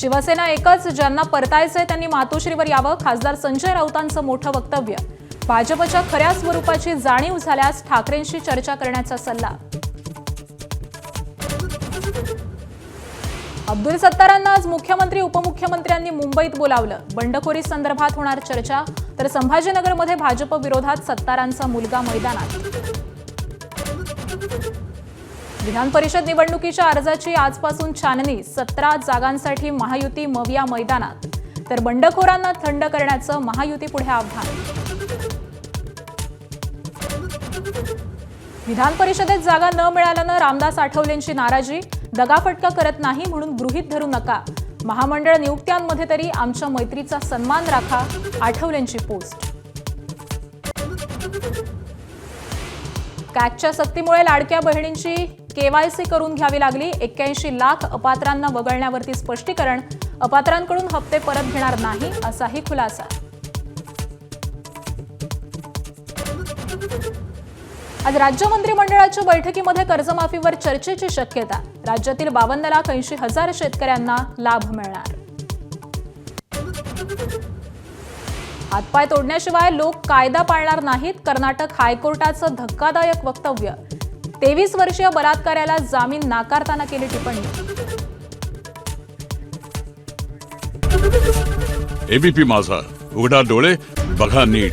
शिवसेना एकच, ज्यांना परतायचंय त्यांनी मातोश्रीवर यावं, खासदार संजय राऊतांचं मोठं वक्तव्य. भाजपच्या खऱ्या स्वरूपाची जाणीव झाल्यास ठाकरेंशी चर्चा करण्याचा सल्ला. अब्दुल सत्तारांना आज मुख्यमंत्री उपमुख्यमंत्र्यांनी मुंबईत बोलावलं. बंडखोरी संदर्भात होणार चर्चा, तर संभाजीनगरमध्ये भाजप विरोधात सत्तारांचा मुलगा मैदानात. विधान परिषद निवडणुकीच्या अर्जाची आजपासून छाननी. 17 जागांसाठी महायुती मविया मैदानात, तर बंडखोरांना थंड करण्याचं महायुतीपुढे आव्हान. विधान परिषदेत जागा न मिळाल्यानं रामदास आठवलेंची नाराजी. दगाफटका करत नाही म्हणून गृहीत धरू नका. महामंडळ नियुक्त्यांमध्ये तरी आमच्या मैत्रीचा सन्मान राखा, आठवलेंची पोस्ट. कॅगच्या सक्तीमुळे लाडक्या बहिणींची केवायसी करून घ्यावी लागली. 81 लाख अपात्रांना वगळण्यावरती स्पष्टीकरण. अपात्रांकडून हप्ते परत घेणार नाही, असाही खुलासा. आज राज्य मंत्रिमंडळाच्या बैठकीमध्ये कर्जमाफीवर चर्चेची शक्यता. राज्यातील 52,80,000 शेतकऱ्यांना लाभ मिळणार. हातपाय तोडण्याशिवाय लोक कायदा पाळणार नाहीत. कर्नाटक हायकोर्टाचं धक्कादायक वक्तव्य. 23 वर्षीय बलात्काऱ्याला जामीन नाकारताना केली टिप्पणी. एबीपी माझा, उघडा डोळे बघा नीट.